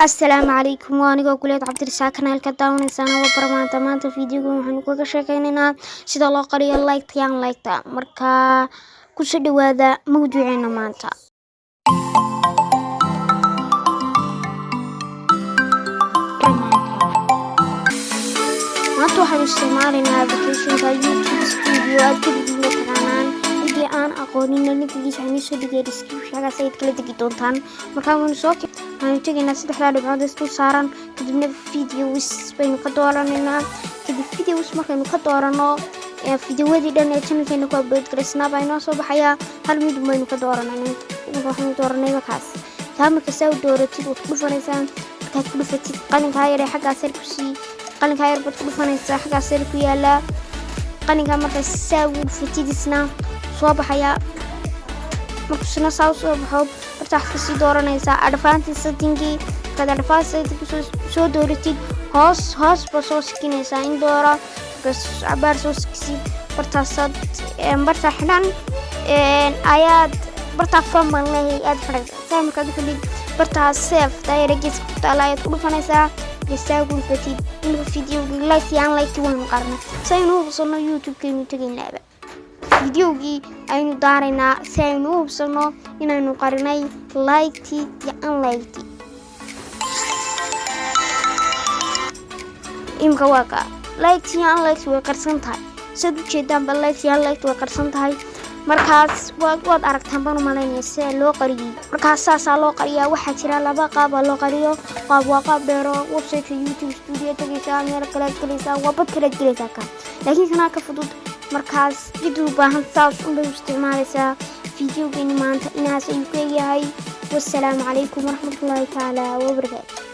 السلام عليكم وأنا كلية عبد الرزاق kanaalka daawanaysan waa barnaamij maanta fiidiyoga waxaan ku sheekaynaynaa sida loo qariyo like-ta marka ku soo dhawaada mawduuceena maanta waxaan isticmaalaynaa applicationka YouTube Studio aad ku taqaanaan hadii aan aqoonin ninkiisa aan soo dhigay description-ka sayid kala degi doontaan marka waan soo tegayna saddexda dhibcood isku saaran kadibna videos baynu ka dooranayna kadib videos markaynu ka doorano fiidiyowadii dhan ee channelkeena ku upload gareysnaa baa inoo soo baxaya hal mid baynu ka dooranayna waxaan dooranay markaas marka soo dooratid oo ku dhufanaysan markaad ku dhufatid qalinka yar ee xagga sare ku sii qalinka yar baad ku dhufanaysaa xagga sare ku yaala qalinka marka soo dhufatidisna soo baxaya marka soo baxo bartax ka sii dooranaysaa advanced setting-ki kada advanced setting soo dooratid hoos ba soo sikinaysaa in doora bas abar soo sikisi bartaasad barta xidhan ayaad barta family aad xidhan marka dad barta save direct talaayad ku dhufanaysaa gasaagun fatid in video like waan qarna saynu hubsano YouTube-keenu tagaynaa fiidiyowgii aynu daaraynaa si aynu u hubsano inaynu qarinay like-tii iyo unlike-tii imka waa ka like-tii iyo unlike-tii way qarsan tahay sad u jeedaanba like-tii iyo unlike-tii way qarsan tahay markaas waad aragtaan baan u malaynaya sida loo qariyay markaas saasaa loo qariyaa waxaa jira laba qaab oo loo qariyo qaab waa qaab dheero website-ka YouTube Studio tagaysaa meel kale galaysaa waa bad kale galaysaa ka laakiin kana ka fudud markaas video baahan saas u isticmaalaysaa fiidiyowgeena maanta inaas ayuu ka yahay wassalaamu calaykum waraxmatullaahi taala wabarakaatuh